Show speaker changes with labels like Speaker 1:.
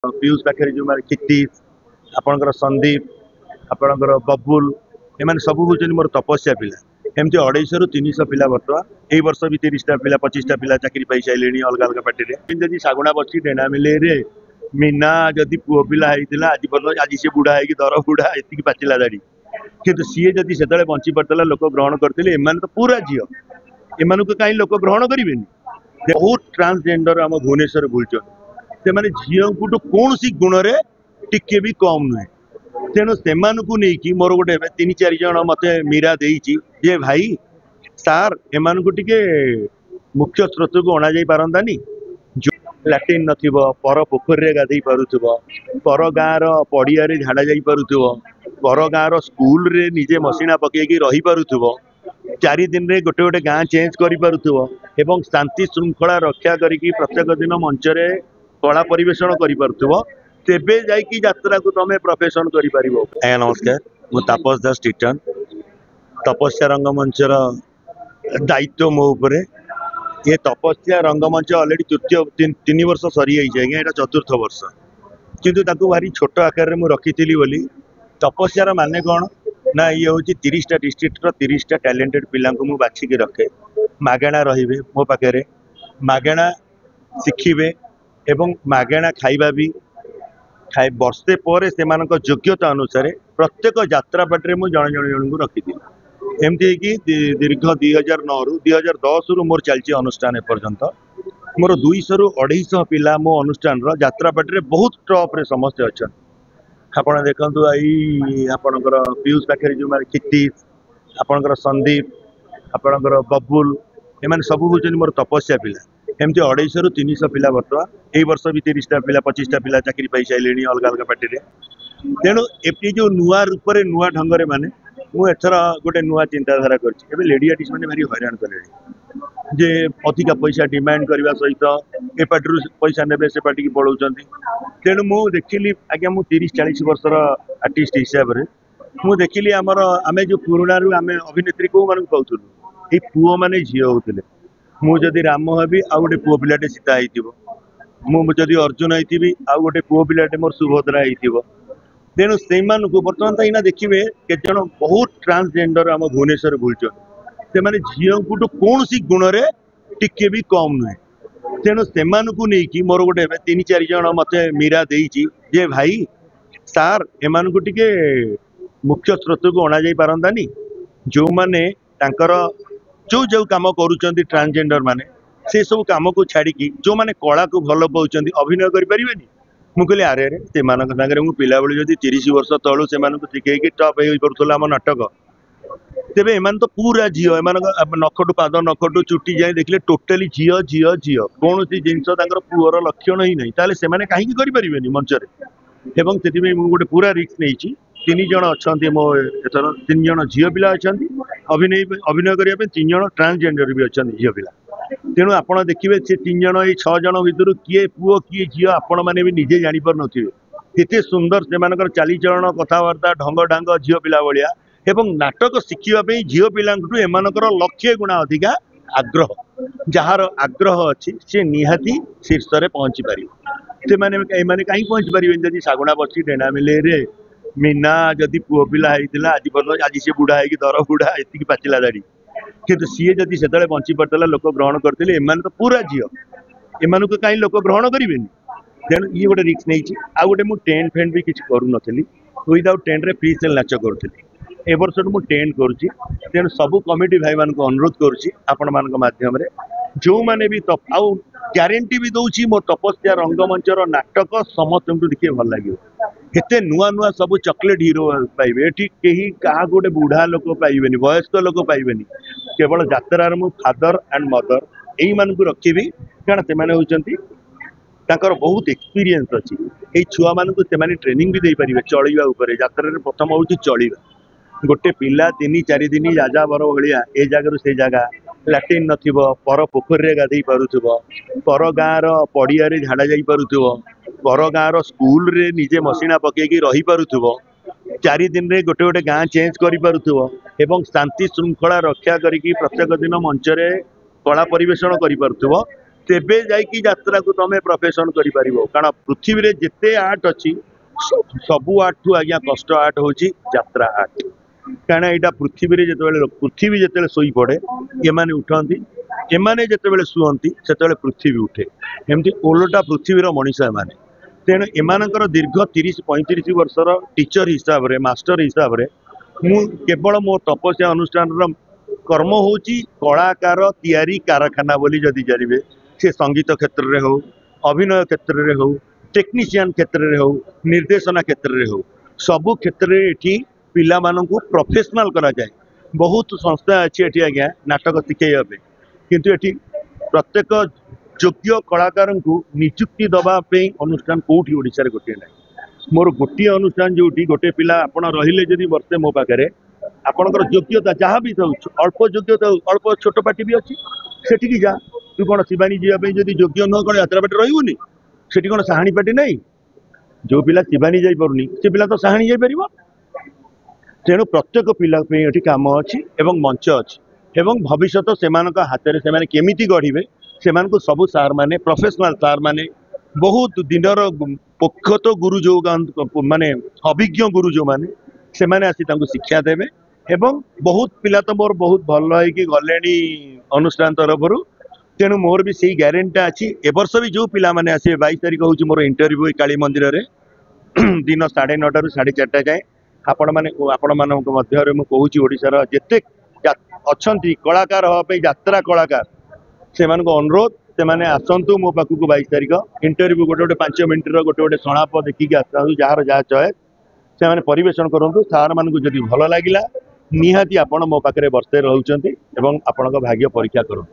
Speaker 1: पीयूष पाखे जो क्षितिज आपणकर संदीप आपणकर बबुल एम सब हूँ मोर तपस्या पिला एमती 250 ରୁ 300 पिला बर्तमान यही वर्ष भी 30टा पिला 25टा पिला चाकरी पाई सारे अलग अलग पार्टी जदि सागुणा बच्ची डेनामिले मीना जदि पुओ पिला होता आज सी बुढ़ा है दर बुढ़ा ये पाचिला दाढ़ी कितु सी जदि से बंची पारला लोक ग्रहण करते एम तो पूरा झील एम कहीं लोक ग्रहण करेंगे बहुत ट्रांसजेंडर आम भुवनेश्वर बुलचन से झील को कौन सी गुण में टिके भी कम नुहे तेणु से मोर गोटे 3-4 जन मत मीरा देती जे भाई सार एम टे मुख्य स्रोत को अणा जा पारंतानी जो लाट्रिन नथिबो पर पोखर रे गाधई पारुथबो पर गाँव पड़िया झाड़ा जा पारुथबो पर गाँव स्कूल रे निजे मसीना पकईकी रही पारुथबो 4 दिन रे गोटे गोटे गाँ चेंज कर पारुथबो एवं शांति श्रृंखला रक्षा करिकी प्रत्येक दिन मंच रे कला परिवेषण कर पारुथबो तेबे जाइकी यात्रा को तमे प्रोफेशन करि परिबो। आज्ञा नमस्कार मु तापस दास टिटन तपस्या रंगमंचर दायित्व मो उपरे ये तपस्या रंगमंच ऑलरेडी तृतीय 3 वर्ष सरी जाइए आज्ञा एटा चतुर्थ वर्ष किंतु ताकू भारी छोट आकार में रखी बोली तपस्यार माने कौन ना ये हूँ 30टा डिस्ट्रिक्ट 30टा टैलेंटेड पिला को बाछिकी रखे मागेणा रे मो पाखे मागेणा शिखिबे एवं मागेणा खाइबा भी खाए वर्षे पर से योग्यता अनुसार प्रत्येक यात्रा पाटे मुझे जन जन जन को रखी एमती दीर्घ 2009 ରୁ 2010 रु मोर चलती अनुष्ठान एपर्यंत मोर 200 ରୁ 250 पिला मो अनुष्ठान यात्रा पाटे बहुत टॉप रे समस्ते अच्छा आप देखु आपणकर पीयूष पाखे जो क्षितिज आपणकर संदीप आपणकर बबुल एम सब हूँ मोर तपस्या पिला एमती 250 ରୁ 300 पिला बर्तमान यही वर्ष भी 30टा पिला 25टा पिला चाकरी पाई सारे अलग अलग पार्टी तेणु ये जो नुआ रूप से नुआ ढंग माने मुझर गोटे नुआ चिंताधारा कर लेडी आर्टिस्ट मैंने भारी हैरान कले जे अधिका पैसा डिमांड करने सहित ए पार्टी पैसा ने से पार्टी की पलाउं तेणु मु देखिली आज्ञा मु 30-40 वर्षर आर्टिस्ट हिसाब से मु देखिली आमर आम जो पुराणा आम अभिनेत्री कौ मानक पाऊँ ये पुओ मैंने झील होते मु जदि राम हेबी आ गोटे पुओ पिलाटे सीता हो जदि अर्जुन होती आ गोटे पुओ पिलाटे मोर सुभद्रा हो तेणु से बर्तमान तो यहाँ देखिए केत बहुत ट्रांसजेंडर आम भुवनेश्वर बुलचन से झील को कौन सी गुण में टिके भी कम नुहे तेणु से मोर गोटे 3-4 जन मत मीरा देती जे भाई सार एम टे मुख्य स्रोत को अणा जा पारंतानी जो माने जो जो कम करुँच ट्रांसजेंडर माने से सब कम को छाड़ी जो माने कला को भल पाँच अभिनय करें मुझे कहली आरे से मुझे पिला बेलू जब 30 वर्ष तलू से शिखी टप हो पाला आम नाटक तेरे एम तो पूरा झील एम नखटू पाद नखटू चुटी जाए देखिले टोटाली झील झील झील कौन सी जिनस पुअर लक्षण ही नहीं ताले से कहीं करें मंचरे एवं से गोटे पूरा रिस्क नहीं 3 जन अच्छा मो एथर 3 जन झील पिला अच्छा अभिनय करने 3 जन ट्रांसजेंडर भी अच्छा झील पिला तेणु आप देखिए से 3 जन ये 6 जन भितर किए पुओ किए झील आपण मैंने भी निजे जापर नए सुंदर से चालीचलन कथबार्ता ढंग ढांग झील पिला भाया एवं नाटक शिखापी झील पिला एमनकर लक्षे गुणा अधिका आग्रह जार आग्रह अच्छी सी निहाती शीर्ष में पहुँची पार से कहीं पहुँची पारे जब सागुणा बच्ची डेनामिले मीना जदि पुओ पिला होता आज सी बुढ़ा है दर बुढ़ा ये पाचिला दाढ़ी कितु सी जदि से बंची पारला लोक ग्रहण करते एम तो पूरा झील एम कहीं लोक ग्रहण करेंगे तेणु ये गोटे रिस्क नहीं आ गए मुझे टेंट फेंट भी किसी करूनी विदाउट टेंट रे फ्री सेल नाच करूँ ए वर्ष मुझे टेंट करुँची तेणु सबू कमिटी भाई मान अनुरोध करुँचम जो मैंने भी आउ ग्यारंटी भी दौर मो तपस्या रंगमंचर नाटक समस्त देखिए भल लगे एत नुआ नुआ सब चॉकलेट हीरो पाइबे ये कहीं क्या गोटे बुढ़ा लोक पाइबे वयस्क लोक पाइबे केवल यात्रार मु फादर एंड मदर यही मान रखी कारण से ताकर बहुत एक्सपीरियंस अच्छी ये छुआ मानक ट्रेनिंग भी दे पारे चलवा यात्रा प्रथम हूँ चलवा गोटे पिला 3-4 दिन राजा बर भाया ए जगह से जगह लाट्रिन नथिबो पर पोखर रे गाधई पारुथबो पर गाँव पड़िया झाड़ा जा पारुथबो पर गाँव स्कूल रे निजे मसीना पकईकी रही पारुथबो 4 दिन रे गोटे गोटे गाँ चेंज कर पारुथबो एवं शांति श्रृंखला रक्षा करिकी प्रत्येक दिन मंच रे कला परिवेषण कर पारुथबो तेबे जाइकी यात्रा को तुम प्रोफेशन कर कारण पृथ्वी रे जिते आर्ट अच्छी सबू आर्ट ठू आज्ञा कष्ट आर्ट हूँ यात्रा आर्ट कारण यहाँ पृथ्वी जो पृथ्वी जिते शोई पड़े एमाने उठती एमाने जिते शुअती से पृथ्वी उठे एमती ओलटा पृथ्वीर मनीष एमाने तेणु एमानकर दीर्घ 30-35 वर्षर टीचर हिसाब रे मास्टर हिसाब रे मु केवल मो तपस्या अनुष्ठान कर्म होची कलाकार तैयारी कारखाना बोली जदि जानिबे से संगीत क्षेत्र रे हो अभिनय क्षेत्र रे हो टेक्नीशियन क्षेत्र रे हो निर्देशना क्षेत्र रे हो सबु क्षेत्र रे एठी पिला माननकु प्रोफेशनल करा जाए बहुत संस्था अछि एठी आज्ञा नाटक शिखेया पे किंतु एठी प्रत्येक योग्य कलाकार को नियुक्ति दबा पे अनुष्ठान कोठी ओडिसा रे गोटे नै मोर गोटे अनुष्ठान जोटी गोटे पिला आपण रहिले जदि वर्षे मो पाखरे आपणकर योग्यता जहाँ भी अल्प योग्यता अल्प छोट पार्टी भी अच्छी सेठी जा तू कौन शिवानी जावाई जब योग्य नुह कौन यात्रा पार्टी रही सेठी कौन साहाणी पार्टी नहीं जो पिला शिवानी जाई पारुनी से पिला तो साहाणी जाई परिबो तेणु प्रत्येक पिला पे काम अच्छी एवं मंच अच्छी एवं भविष्य सेमानक हाथ में से केमिति गढ़िबे सेमानक सबु सार माने प्रोफेशनल सार माने बहुत दिनर पोखत गुरु जो माने अभिज्ञ गुरु जो माने से माने आसी तांको शिक्षा देवे एवं बहुत पिला तो मोर बहुत भल है गले अनुष्ठान तरफ तेणु मोर भी सही ग्यारेंटी अच्छी ए वर्ष भी जो पिला माने आसे 22 तारिख हूँ मोर इंटरव्यू काली मंदिर रे दिन 9:30 ରୁ 4:30 जाए आपण मध्य मुझे ओडिशार जेते अच्छी कलाकार हाँपे यात्रा कलाकार से अनुरोध से मैंने आसतु मो पाखक 22 तारिख इंटरव्यू गोटे 5 मिनट गोटे सणाप देखिकी आसता जार जहाँ चॉइस से मैंने परिवेशन करूँ सार मान जब भल लगे निहाती आपण मो पाखे वर्षे रोचंती एवं आपण भाग्य परीक्षा करूँ।